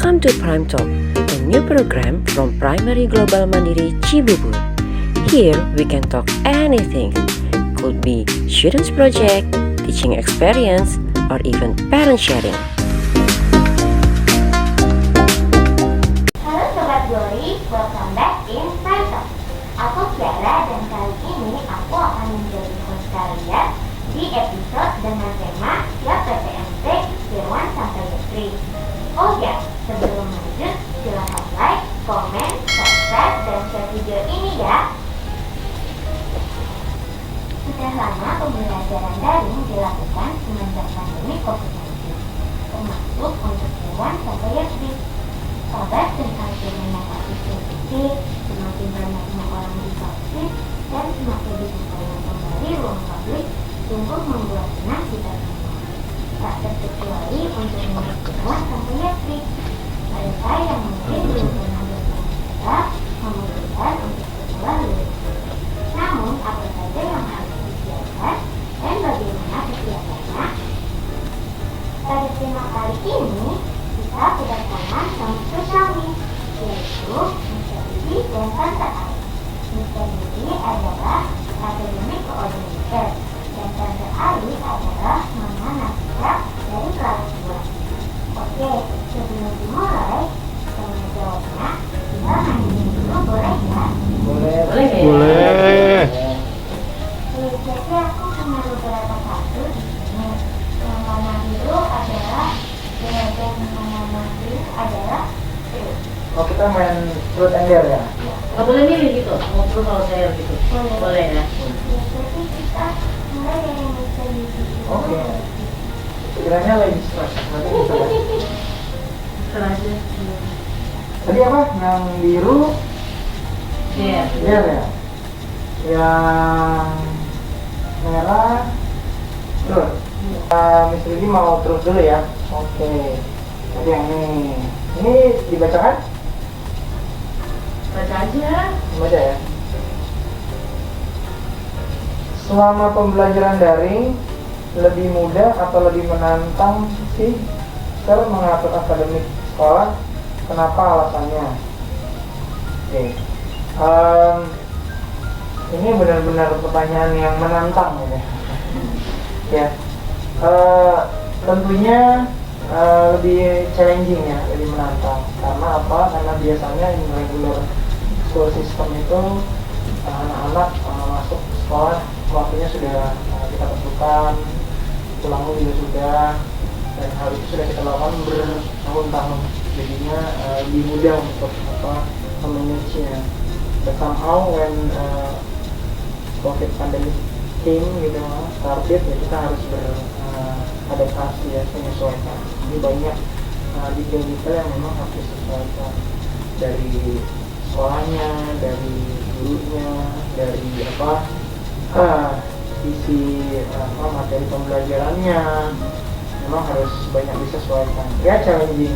Welcome to Prime Talk, a new program from Primary Global Mandiri Cibubur. Here we can talk anything. Could be students project, teaching experience, or even parent sharing. Halo Sobat Glory, welcome back in Prime Talk. Aku Kiara dan kali ini aku akan menjadi host kalian di episode dengan tema Siap PTMT Year 1 sampai Year 3. Oh ya, sebelum lanjut, silahkan like, komen, subscribe, dan share video ini ya. Sudah lama pembelajaran daring dilakukan semenjak pandemi COVID-19, termasuk untuk Year 1 sampai Year 3. Sahabat tentang fenomena positif, semakin banyaknya orang divaksin dan semakin dibukanya kembali ruang publik, sungguh membuat senang kita semua. Tak terkecuali untuk murid kelas sampai Year 3. Mereka yang mungkin belum pernah bertemu kita memutuskan untuk sekolah lulus. Namun, apa saja yang harus disiapkan dan bagaimana kesiapannya? Pada tema kali ini, kita kedatangan tamu spesial nih, yaitu Mr. Didi dan Tante Ari. Mr. Didi adalah Academic Coordinator dan Tante Ari adalah Mama Nafisa dari kelas 2. Oke, sebelum dimulai, tanya jawabnya, kita mainin dulu boleh ya? Boleh. Jadi aku punya beberapa kartu di sini. Yang warna biru adalah dan warna biru adalah fruit. Oh, kita main truth and dare ya? Nggak boleh milih gitu, mau truth atau dare gitu. Boleh ya. Jadi kita mulai dari Mr. Didi. Oke. Kiranya ladies first. Berarti kita ya. Serah aja. Tadi apa? Yang biru? Iya. Dare ya? Yang merah? Truth. Miss Lidi mau truth dulu ya? Oke. Tadi yang ini. Ini dibacakan? Baca aja. Baca ya. Selama pembelajaran daring, lebih mudah atau lebih menantang sih cara mengatur akademik sekolah? Kenapa alasannya? Oke. Ini benar-benar pertanyaan yang menantang ya. Ya. Tentunya lebih challenging ya, lebih menantang. Karena apa? Karena biasanya in regular school system itu anak-anak masuk sekolah waktunya sudah kita tentukan, pulangnya juga sudah, dan hal itu sudah kita lakukan bertahun-tahun. Jadinya lebih mudah untuk memanagenya. But somehow when COVID pandemic came gitu, started ya, kita harus beradaptasi ya, menyesuaikan. Jadi banyak detail-detail yang memang harus disesuaikan, dari sekolahnya, dari gurunya, dari isi materi pembelajarannya, memang harus banyak disesuaikan. Ya challenging,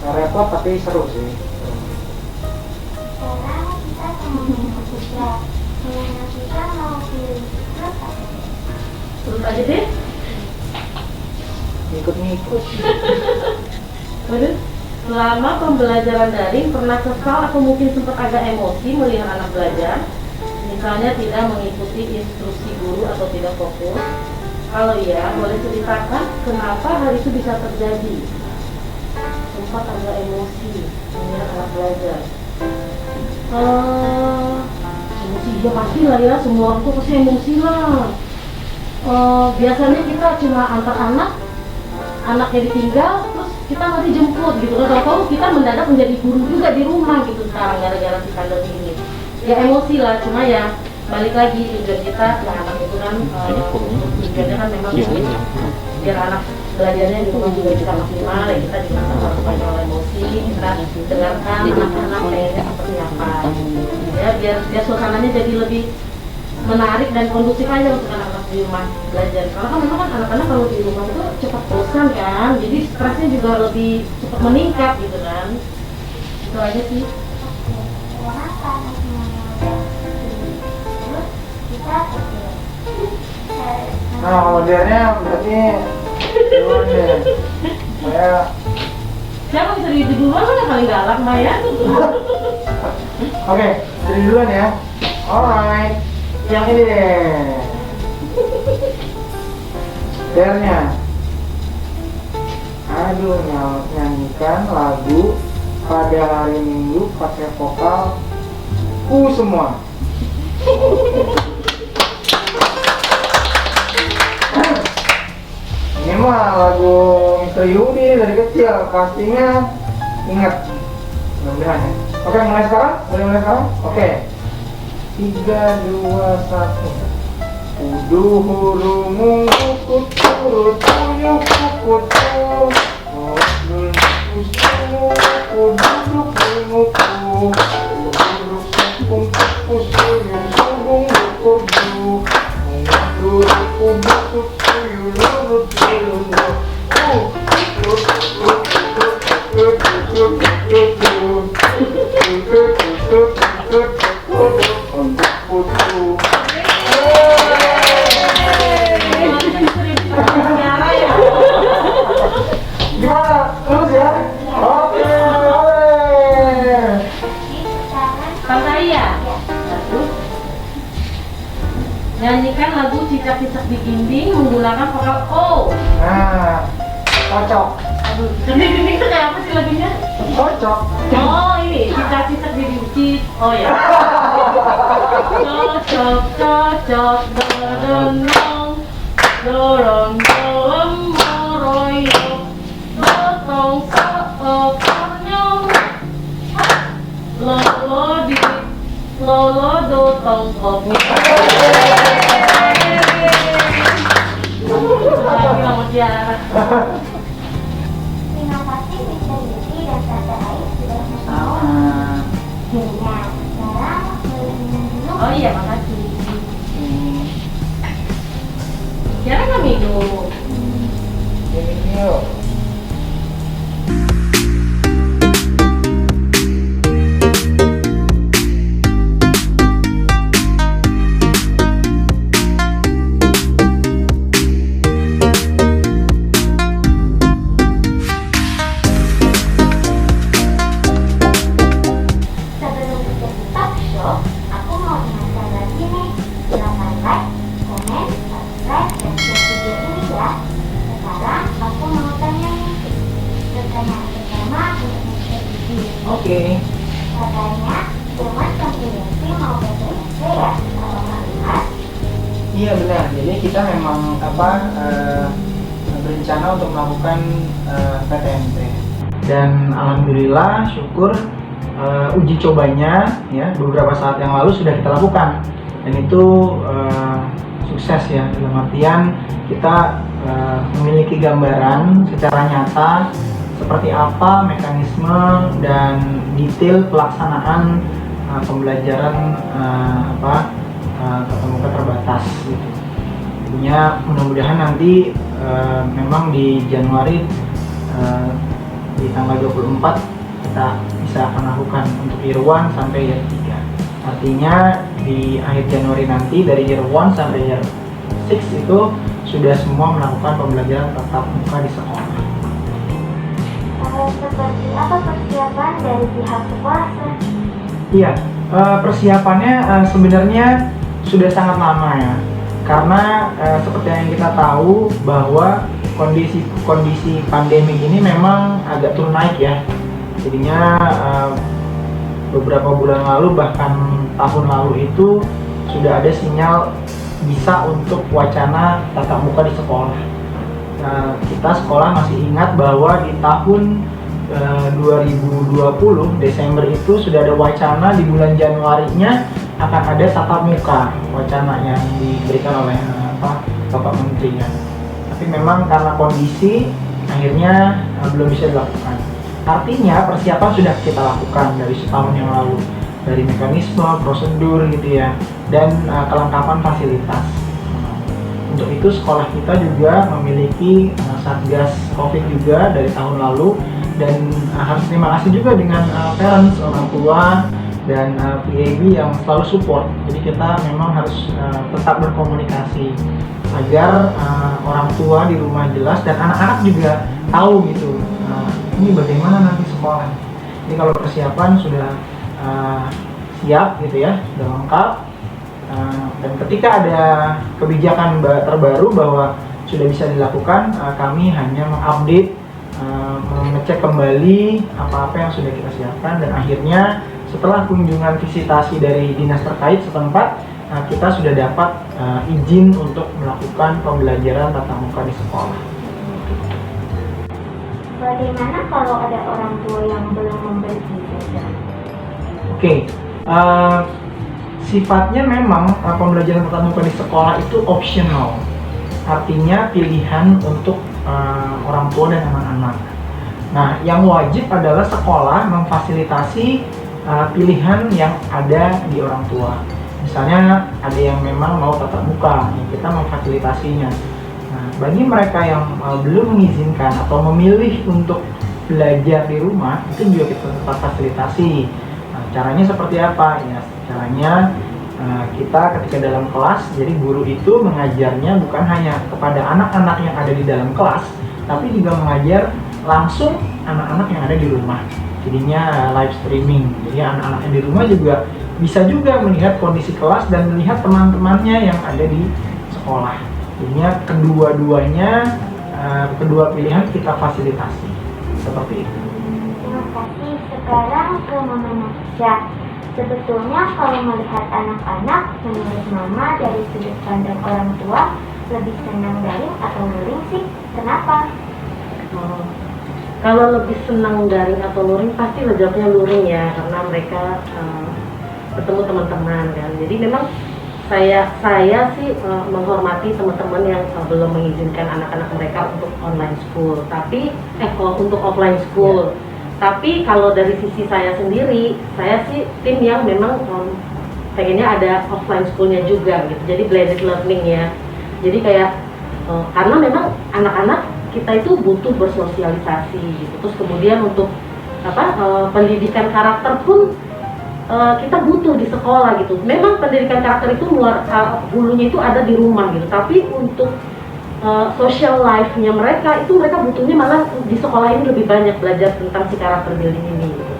repot tapi seru sih. Sekarang kita temuin Nafisa. Nafisa mau pilih fruit apa? Truth aja deh. Ngikut-ngikut. Waduh. Selama pembelajaran daring, pernah kesal atau mungkin sempat agak emosi melihat anak belajar? Misalnya tidak mengikuti instruksi guru atau tidak fokus? Kalau iya, boleh ceritakan kenapa hal itu bisa terjadi? Sempat agak emosi melihat anak belajar. Emosi ya pasti lah ya, semua orang tuh pasti emosi lah. Biasanya kita cuma antar anaknya ditinggal, terus kita masih jemput gitu kan. Tahu-tahu kita mendadak menjadi guru juga di rumah gitu sekarang gara-gara si pandemi ini. Ya emosi lah, cuma ya balik lagi tujuan kita, ya anak itu kan tujuannya kan memang biar anak belajarnya di rumah juga bisa maksimal, ya kita jangan terpakai oleh emosi, kita dengarkan anak-anak pengennya seperti apa, ya biar suasananya jadi lebih menarik dan kondusif aja untuk anak-anak di rumah belajar. Karena kan memang kan anak-anak kalau di rumah itu cepat bosan kan, jadi stresnya juga lebih cepat meningkat gitu kan. Itu aja sih. Sekarang karena semuanya udah terus kita pilih. Nah, kemudiannya berarti duluan deh. Saya Siapa bisa di duluan yang paling galak Maya? Oke, jadi duluan ya. Alright, yang ini deh. Dare-nya. Aduh, nyanyikan lagu pada hari Minggu pakai vokal semua. Ini mah lagu Mr. Yudi dari kecil, pastinya ingat. Mudah-mudahan ya. Oke, mulai sekarang? Mulai sekarang? Oke. 3, 2, 1. Kudu hurung kukut turut puyuh kukut turut Kudul kustu kududuk linguku Kududuk sempung kupus kuyuh subung kudu Kududuk kubusuk kuyuh lurut lurut Gimana? Terus ya? Oke, boleh. Pantai ya? Nyanyikan lagu Cicak-Cicak di Dinding menggunakan vokal O. Nah, cocok. Aduh, di dinding itu kayak apa sih lagunya? Cocok. Oh ini, Cicak-Cicak di Dinding. Oh ya. Cocok, cocok, berenang, dorong, dorong, meroyok, potong, seekornyong, lolo dotong kopi. Lagi sama Tiara. Terima kasih Mr. Yudi dan Tante Ais sudah menonton. Nah, sekarang minum dulu. Oh iya, makasih. Tiara nggak minum. Ini yuk. Sebelum kita talk show, aku mau ingatkan lagi nih, silakan like, komen, subscribe, dan share video ini ya. Sekarang aku mau tanya nih, pertanyaan pertama untuk Mr. Yudi. Oke. Katanya, Dewan Konferensi mau PTMP ya, kalau nggak lihat. Iya benar. Jadi kita memang berencana untuk melakukan PTMP. Dan alhamdulillah syukur uji cobanya ya beberapa saat yang lalu sudah kita lakukan dan itu sukses ya, dalam artian kita memiliki gambaran secara nyata seperti apa mekanisme dan detail pelaksanaan pembelajaran tatap muka terbatas gitu. Intinya mudah-mudahan nanti memang di Januari di tanggal 24 kita bisa akan lakukan untuk year 1 sampai year 3. Artinya di akhir Januari nanti dari year 1 sampai year 6 itu sudah semua melakukan pembelajaran tatap muka di sekolah. Seperti apa persiapan dari pihak sekolah, Sir? Iya, persiapannya sebenarnya sudah sangat lama ya. Karena seperti yang kita tahu bahwa kondisi pandemi ini memang agak turun naik ya. Jadinya beberapa bulan lalu bahkan tahun lalu itu sudah ada sinyal bisa untuk wacana tatap muka di sekolah. Kita sekolah masih ingat bahwa di tahun 2020 Desember itu sudah ada wacana di bulan Januarinya akan ada tatap muka, wacana yang diberikan oleh Bapak Menteri ya. Tapi memang karena kondisi akhirnya belum bisa dilakukan. Artinya persiapan sudah kita lakukan dari setahun yang lalu, dari mekanisme, prosedur gitu ya, dan kelengkapan fasilitas. Untuk itu sekolah kita juga memiliki Satgas Covid juga dari tahun lalu, dan harus terima kasih juga dengan parents, orang tua, dan PAB yang selalu support. Jadi kita memang harus tetap berkomunikasi agar orang tua di rumah jelas dan anak-anak juga tahu gitu ini bagaimana nanti sekolah. Jadi kalau persiapan sudah siap gitu ya, sudah lengkap, dan ketika ada kebijakan terbaru bahwa sudah bisa dilakukan, kami hanya mengupdate, mengecek kembali apa-apa yang sudah kita siapkan, dan akhirnya setelah kunjungan visitasi dari dinas terkait setempat, kita sudah dapat izin untuk melakukan pembelajaran tatap muka di sekolah. Bagaimana kalau ada orang tua yang belum memberi izin? Oke, sifatnya memang pembelajaran tatap muka di sekolah itu optional, artinya pilihan untuk orang tua dan anak-anak. Nah, yang wajib adalah sekolah memfasilitasi pilihan yang ada di orang tua. Misalnya ada yang memang mau tatap muka, ya kita memfasilitasinya. Nah, bagi mereka yang belum mengizinkan atau memilih untuk belajar di rumah, itu juga kita tetap fasilitasi. Nah, caranya seperti apa? Ya, caranya kita ketika dalam kelas, jadi guru itu mengajarnya bukan hanya kepada anak-anak yang ada di dalam kelas, tapi juga mengajar langsung anak-anak yang ada di rumah. Jadinya live streaming. Jadi anak-anak yang di rumah juga bisa juga melihat kondisi kelas dan melihat teman-temannya yang ada di sekolah. Jadinya kedua pilihan kita fasilitasi. Seperti itu. Terima kasih. Sekarang ke Mama Nasya. Sebetulnya kalau melihat anak-anak, menurut Mama dari sudut pandang orang tua, lebih senang daring atau luring sih? Kenapa? Kalau lebih senang daring atau luring, pasti jawabnya luring ya, karena mereka ketemu teman-teman kan. Jadi memang saya sih menghormati teman-teman yang belum mengizinkan anak-anak mereka untuk online school, tapi untuk offline school. Tapi kalau dari sisi saya sendiri, saya sih tim yang memang pengennya ada offline schoolnya juga gitu. Jadi blended learning ya. Jadi kayak karena memang anak-anak kita itu butuh bersosialisasi gitu. Terus kemudian untuk pendidikan karakter pun kita butuh di sekolah gitu. Memang pendidikan karakter itu hulunya itu ada di rumah gitu. Tapi untuk social life-nya mereka butuhnya malah di sekolah ini lebih banyak belajar tentang si karakter building ini gitu.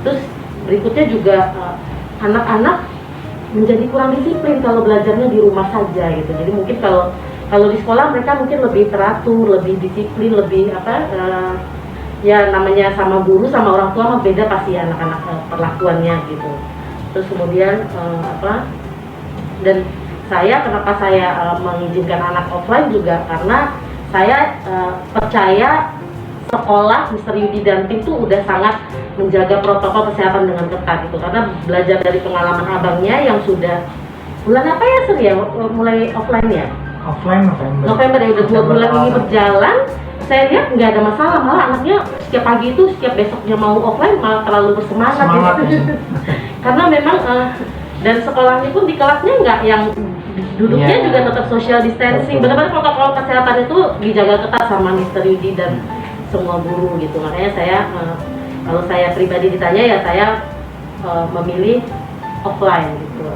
Terus berikutnya juga anak-anak menjadi kurang disiplin kalau belajarnya di rumah saja gitu. Jadi mungkin kalau di sekolah mereka mungkin lebih teratur, lebih disiplin, lebih ya namanya sama guru sama orang tua mah beda pasti ya anak-anak perlakuannya gitu. Terus kemudian dan kenapa saya mengizinkan anak offline juga karena saya percaya sekolah Mr. Yudi dan tim tuh udah sangat menjaga protokol kesehatan dengan ketat gitu, karena belajar dari pengalaman abangnya yang sudah bulan apa ya Sir ya mulai offline ya? Offline November ya, udah 2 bulan ini berjalan, saya lihat nggak ada masalah, malah anaknya setiap pagi itu setiap besoknya mau offline malah terlalu bersemangat gitu. Karena memang dan sekolahnya pun di kelasnya nggak yang duduknya juga tetap social distancing, benar-benar protokol kesehatan itu dijaga ketat sama Mr. Yudi dan semua guru gitu. Makanya saya kalau saya pribadi ditanya ya saya memilih offline gitu.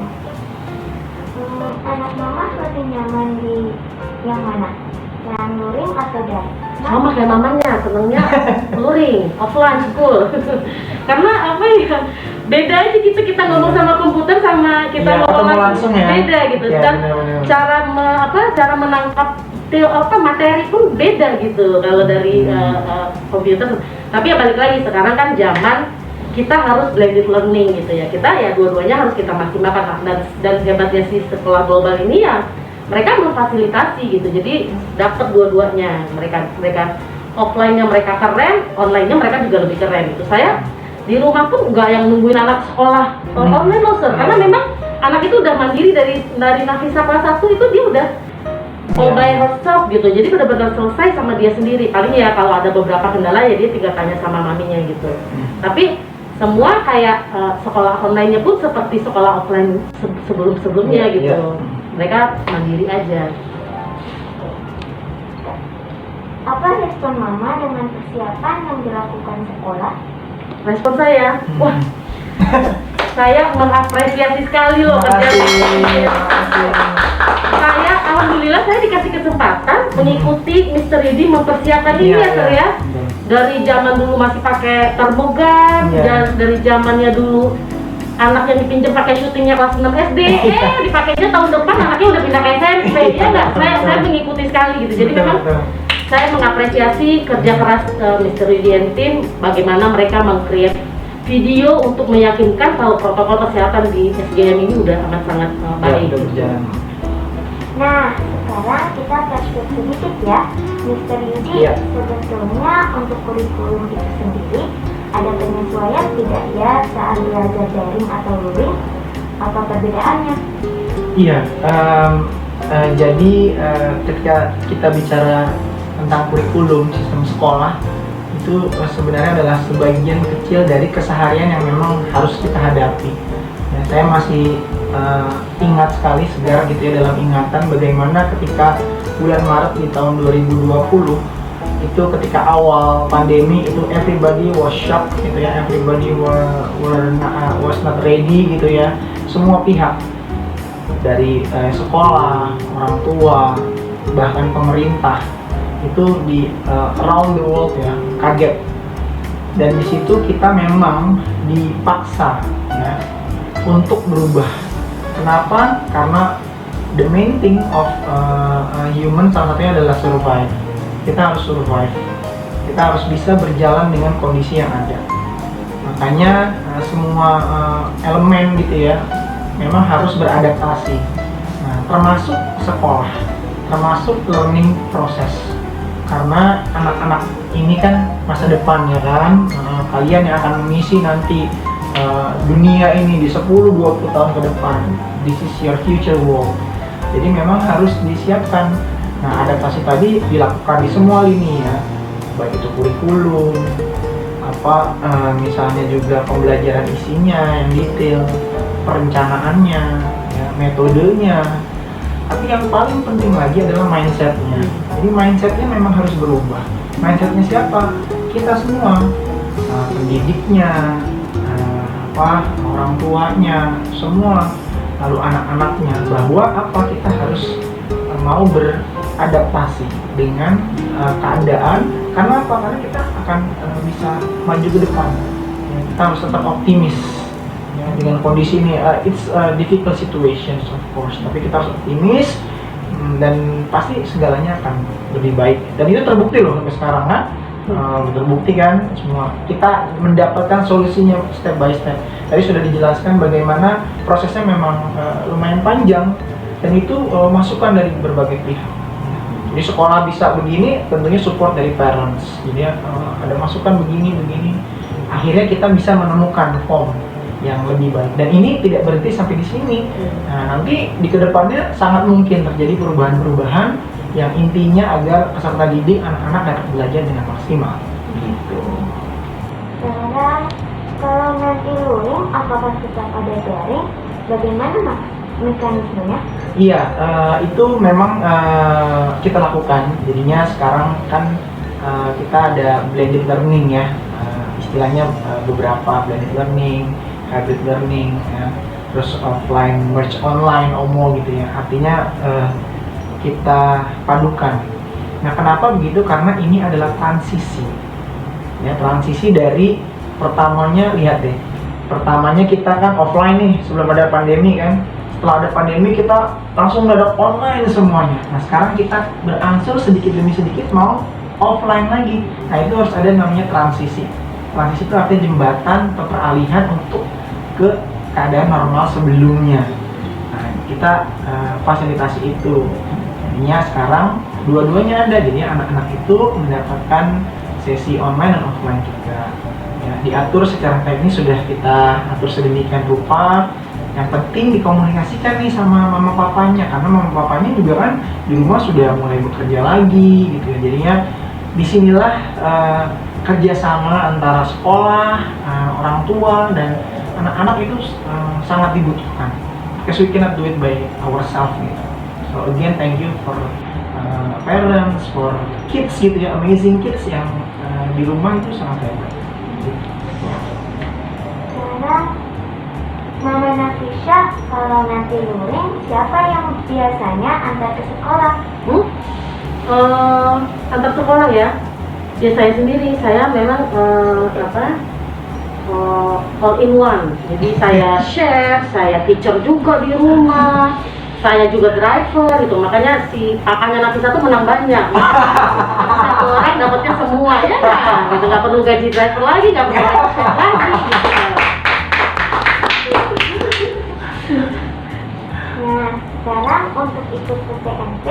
Anak Mama lebih nyaman di yang mana? Yang luring atau daring? Sama kayak mamanya, senengnya luring, offline school. Karena apa ya, beda aja gitu kita ngomong sama komputer sama kita ngomong langsung ya. Beda gitu. Ya, dan bener-bener. cara menangkap materi pun beda gitu kalau dari komputer. Tapi ya balik lagi, sekarang kan zaman kita harus blended learning gitu ya. Kita ya dua-duanya harus kita maksimalkan, dan hebatnya si sekolah global ini ya mereka memfasilitasi gitu. Jadi dapat dua-duanya. Mereka offline-nya mereka keren, online-nya mereka juga lebih keren gitu. Saya di rumah pun nggak yang nungguin anak sekolah online loh Sir, karena memang anak itu udah mandiri dari Nafisa kelas 1 itu dia udah all by herself gitu. Jadi benar-benar selesai sama dia sendiri. Paling ya kalau ada beberapa kendala ya dia tinggal tanya sama maminya gitu. Tapi semua kayak sekolah online-nya pun seperti sekolah offline sebelum-sebelumnya gitu. Mereka mandiri aja. Apa respon Mama dengan persiapan yang dilakukan sekolah? Respon saya, wah, saya mengapresiasi sekali loh kerja. Saya alhamdulillah saya dikasih kesempatan mengikuti Mr. Yudi mempersiapkan ini ya Sir ya. Dari zaman dulu masih pakai termogan, dan dari zamannya dulu anak yang dipinjam pakai syutingnya kelas 6 SD, dipakainya tahun depan anaknya udah pindah ke SMP. Ya nggak, saya mengikuti sekali gitu. Jadi memang saya mengapresiasi kerja keras Mr. Rudy and Team, bagaimana mereka meng-create video untuk meyakinkan kalau protokol kesehatan di SGM ini udah amat sangat baik. Nah, sekarang kita flashback sedikit ya. Mr. Yudi, sebetulnya untuk kurikulum itu sendiri ada penyesuaian tidak ya saat belajar daring atau luring, atau perbedaannya? Iya, jadi ketika kita bicara tentang kurikulum sistem sekolah itu sebenarnya adalah sebagian kecil dari keseharian yang memang harus kita hadapi. Dan saya masih ingat sekali, segar gitu ya dalam ingatan bagaimana ketika bulan Maret di tahun 2020 itu ketika awal pandemi itu everybody was shocked gitu ya, everybody was not ready gitu ya, semua pihak dari sekolah, orang tua, bahkan pemerintah itu di around the world ya kaget. Dan di situ kita memang dipaksa ya untuk berubah. Kenapa? Karena the main thing of human salah satunya adalah survive. Kita harus survive. Kita harus bisa berjalan dengan kondisi yang ada. Makanya semua elemen gitu ya memang harus beradaptasi. Nah, termasuk sekolah, termasuk learning process. Karena anak-anak ini kan masa depan ya kan, kalian yang akan mengisi nanti dunia ini di 10-20 tahun ke depan. This is your future world. Jadi memang harus disiapkan. Nah, adaptasi tadi dilakukan di semua lini ya, baik itu kurikulum, misalnya juga pembelajaran isinya yang detail, perencanaannya, ya, metodenya. Tapi yang paling penting lagi adalah mindsetnya. Jadi mindsetnya memang harus berubah. Mindsetnya siapa? Kita semua, pendidiknya, orang tuanya, semua, lalu anak-anaknya, bahwa kita harus mau beradaptasi dengan keadaan. Karena apa? Karena kita akan bisa maju ke depan. Ya, kita harus tetap optimis ya, dengan kondisi ini. It's a difficult situation of course, tapi kita harus optimis dan pasti segalanya akan lebih baik. Dan itu terbukti loh sampai sekarang kan. Terbukti kan, semua kita mendapatkan solusinya step by step. Tadi sudah dijelaskan bagaimana prosesnya memang lumayan panjang, dan itu masukan dari berbagai pihak. Jadi sekolah bisa begini, tentunya support dari parents. Jadi ada masukan begini, akhirnya kita bisa menemukan form yang lebih baik. Dan ini tidak berhenti sampai di sini. Nah, nanti di kedepannya sangat mungkin terjadi perubahan-perubahan yang intinya agar peserta didik anak-anak dapat belajar dengan maksimal. Gitu. Sekarang kalau nanti luring, apakah tetap ada daring? Bagaimana mas mekanismenya? Iya, itu memang kita lakukan. Jadinya sekarang kan kita ada blended learning ya, istilahnya beberapa blended learning, hybrid learning, ya. Terus offline merge online, OMO gitu ya. Artinya kita padukan. Nah, kenapa begitu? Karena ini adalah transisi. Ya, transisi dari pertamanya, lihat deh. Pertamanya kita kan offline nih sebelum ada pandemi kan. Setelah ada pandemi kita langsung ada online semuanya. Nah, sekarang kita berangsur sedikit demi sedikit mau offline lagi. Nah, itu harus ada namanya transisi. Transisi itu artinya jembatan atau peralihan untuk ke keadaan normal sebelumnya. Nah, kita fasilitasi itu. Jadinya sekarang dua-duanya ada, jadi anak-anak itu mendapatkan sesi online dan offline juga. Ya, diatur secara teknis sudah kita atur sedemikian rupa. Yang penting dikomunikasikan nih sama mama papanya, karena mama papanya juga kan di rumah sudah mulai bekerja lagi gitu ya. Jadinya disinilah kerjasama antara sekolah, orang tua dan anak-anak itu sangat dibutuhkan. Because we cannot do it by ourselves gitu. So again, thank you for parents, for kids gitu ya, amazing kids yang di rumah itu sangat hebat. Sekarang Mama Nafisha, kalau nanti luring, siapa yang biasanya antar ke sekolah? Antar sekolah ya. Ya saya sendiri, saya memang all in one. Jadi saya chef, saya teacher juga di rumah, saya juga driver gitu. Makanya si papanya Nafisa tuh menang banyak. Satu orang dapatnya semua ya kan? Gitu, nggak perlu gaji driver lagi, nggak perlu gaji chef lagi. Gitu. Nah, sekarang untuk ikut PTMT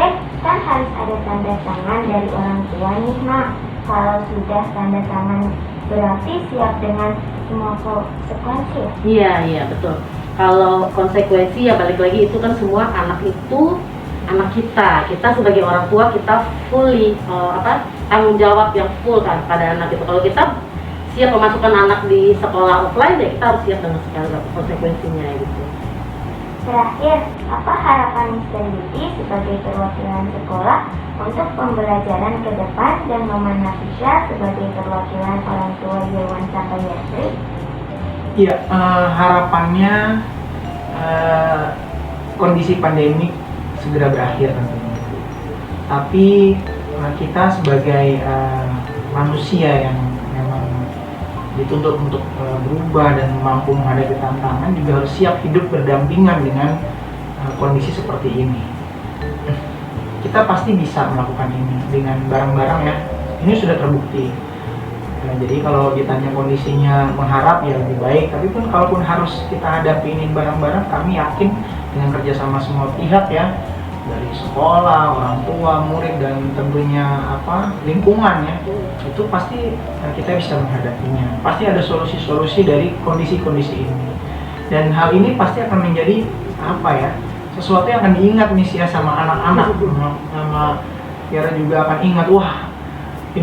kan harus ada tanda tangan dari orang tua nih, Mak. Kalau sudah tanda tangan berarti siap dengan semua konsekuensi ya? Iya betul. Kalau konsekuensi ya balik lagi itu kan semua anak itu anak kita. Kita sebagai orang tua kita fully tanggung jawab yang full kan pada anak itu. Kalau kita siap memasukkan anak di sekolah offline ya kita harus siap dengan segala konsekuensinya gitu. Terakhir, apa harapan Mr. Yudi sebagai perwakilan sekolah untuk pembelajaran ke depan dan Mama Nafisa sebagai perwakilan orang tua Yewan sampai Yasri? Iya, harapannya kondisi pandemik segera berakhir tentunya. Tapi kita sebagai manusia yang memang dituntut untuk berubah dan mampu menghadapi tantangan juga harus siap hidup berdampingan dengan kondisi seperti ini. Kita pasti bisa melakukan ini dengan barang-barang ya. Ini sudah terbukti. Jadi kalau ditanya kondisinya mengharap ya lebih baik. Tapi pun kalaupun harus kita hadapi ini barang-barang, kami yakin dengan kerjasama semua pihak ya, dari sekolah, orang tua, murid dan tentunya lingkungan ya, itu pasti kita bisa menghadapinya. Pasti ada solusi-solusi dari kondisi-kondisi ini. Dan hal ini pasti akan menjadi sesuatu yang akan diingat nih ya sama anak-anak, sama Tiara juga akan ingat, wah, 10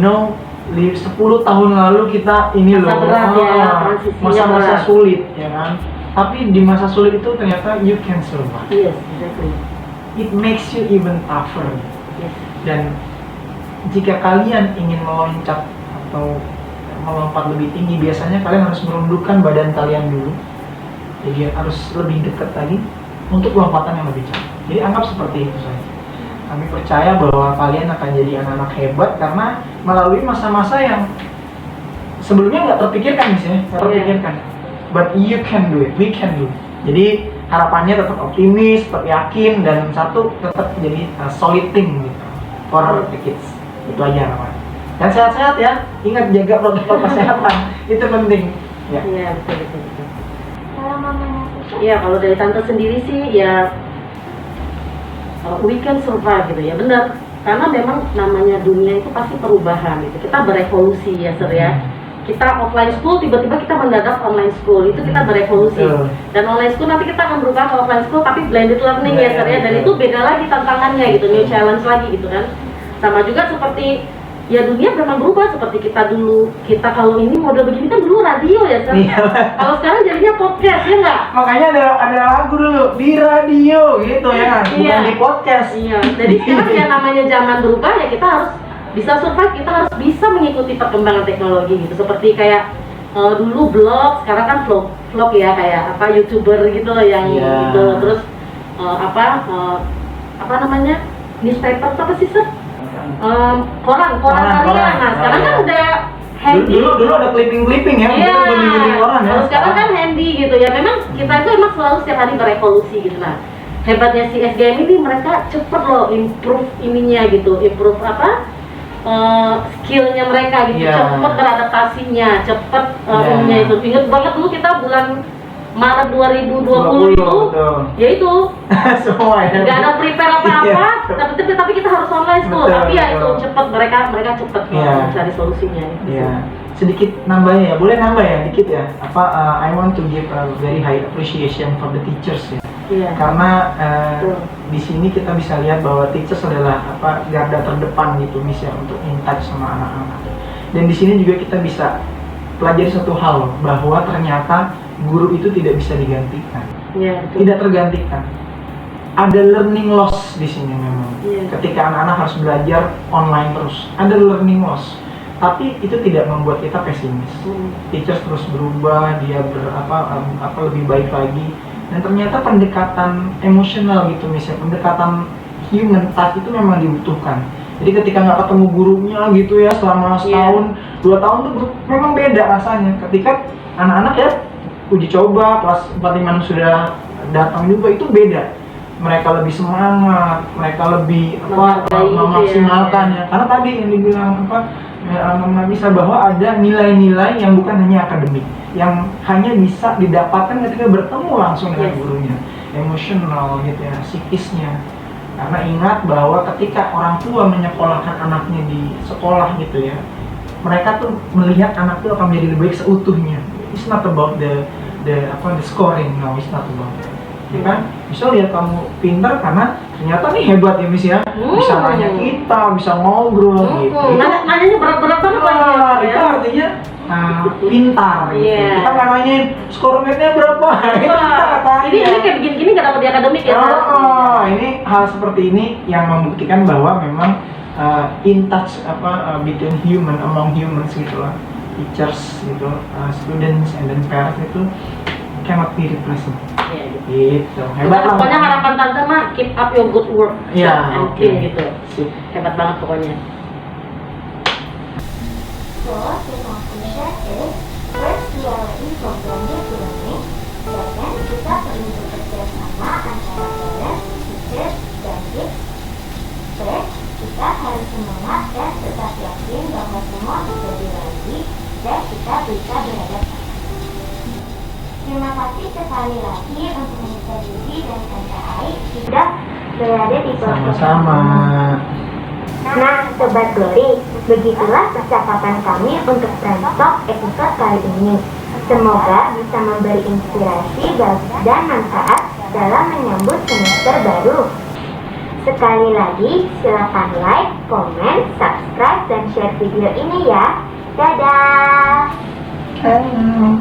tahun lalu kita ini masa-masa sulit ya kan. Tapi di masa sulit itu ternyata you can survive. Yes, exactly. It makes you even tougher. Yes. Dan jika kalian ingin meloncat atau melompat lebih tinggi, biasanya kalian harus merundukkan badan kalian dulu. Jadi harus lebih dekat lagi untuk lompatan yang lebih cepat. Jadi anggap seperti itu saja. Kami percaya bahwa kalian akan jadi anak-anak hebat karena melalui masa-masa yang sebelumnya nggak terpikirkan misalnya, terpikirkan. But you can do it, we can do it. Jadi harapannya tetap optimis, tetap yakin, dan tetap jadi solid team gitu for the kids. Itu aja harapan. Dan sehat-sehat ya, ingat jaga protokol kesehatan, itu penting. Ya. Iya betul. Kalau Mama Nafisa? Iya kalau dari tante sendiri sih ya we can survive gitu ya, benar. Karena memang namanya dunia itu pasti perubahan gitu. Kita berevolusi ya Sir ya. Kita offline school, tiba-tiba kita mendadak online school, itu kita berevolusi. Dan online school nanti kita akan berubah ke offline school tapi blended learning ya Sir ya. Dan itu beda lagi tantangannya gitu, new challenge lagi gitu kan. Sama juga seperti ya dunia memang berubah seperti kita dulu. Kita kalau ini model begini kan dulu radio ya Sir. Kalau sekarang jadinya podcast ya nggak? Makanya ada lagu dulu di radio gitu ya kan, bukan di podcast. Iya. Jadi sekarang ya namanya zaman berubah ya kita harus bisa survive, kita harus bisa mengikuti perkembangan teknologi gitu. Seperti kayak dulu blog, sekarang kan vlog ya, kayak YouTuber gitu yang gitu. Terus namanya newspaper apa sih Sir? Koran harian. Nah sekarang kan udah handy. Dulu ada clipping ya, iya. koran ya. Kalau sekarang kan handy gitu ya. Memang kita itu emang selalu setiap hari berevolusi gitu. Nah hebatnya si SGM ini mereka cepet loh improve ininya gitu, improve skillnya mereka gitu, cepet beradaptasinya, cepet ininya itu. Ingat banget dulu kita bulan Maret 2020 itu, ya itu semua ya. Nggak ada prepare apa-apa, tapi kita harus online school. Tapi ya itu cepet mereka cepet mencari solusinya. Iya. Sedikit nambahnya ya, boleh nambah ya, dikit ya. I want to give a very high appreciation for the teachers ya. Karena di sini kita bisa lihat bahwa teachers adalah garda terdepan gitu misalnya untuk in touch sama anak-anak. Dan di sini juga kita bisa pelajari satu hal bahwa ternyata guru itu tidak bisa digantikan, tidak tergantikan. Ada learning loss di sini memang. Ketika anak-anak harus belajar online terus, ada learning loss. Tapi itu tidak membuat kita pesimis. Teachers terus berubah, dia lebih baik lagi. Dan ternyata pendekatan emosional gitu misalnya, pendekatan human touch itu memang dibutuhkan. Jadi ketika nggak ketemu gurunya gitu ya selama setahun, 2 tahun tuh memang beda rasanya. Ketika anak-anak ya uji coba kelas 4, 5 sudah datang juga, itu beda. Mereka lebih semangat, mereka lebih memaksimalkan ya. Karena tadi yang dibilang Mama bisa bahwa ada nilai-nilai yang bukan hanya akademik, yang hanya bisa didapatkan ketika bertemu langsung dengan gurunya, emosional gitu ya, psikisnya. Karena ingat bahwa ketika orang tua menyekolahkan anaknya di sekolah gitu ya, mereka tuh melihat anak itu akan menjadi lebih baik seutuhnya. It's not about the scoring, no, it's not about that. Ya kan? Bisa lihat kamu pintar karena ternyata nih hebat ya Miss ya, bisa nanya kita, bisa ngobrol gitu. Nanyanya berat-berat banget lagi. Itu artinya pintar gitu. Kita nggak nanyain skor matnya berapa. Ini kayak begini-gini nggak dapat di akademik ya? Ini hal seperti ini yang membuktikan bahwa memang in touch between among humans gitu lah, teachers gitu, students and then parents itu cannot be replaced. Gitu. Hebat lah. Pokoknya harapan tante mah keep up your good work. Gitu. Hebat banget pokoknya. So, the conclusion is, first we are in for blended learning. Second, kita perlu bekerja sama antara parents, teachers, dan kids. Third, kita harus semangat dan tetap yakin bahwa semua bisa dilalui dan kita bisa beradaptasi. Terima kasih sekali lagi untuk Mr. Yudi dan Tante Ai sudah berada di podcast. Sama-sama. Nah, Sobat Glory, begitulah percakapan kami untuk Friends Talk episode kali ini. Semoga bisa memberi inspirasi dan manfaat dalam menyambut semester baru. Sekali lagi, silakan like, komen, subscribe, dan share video ini ya. Dadah! Halo.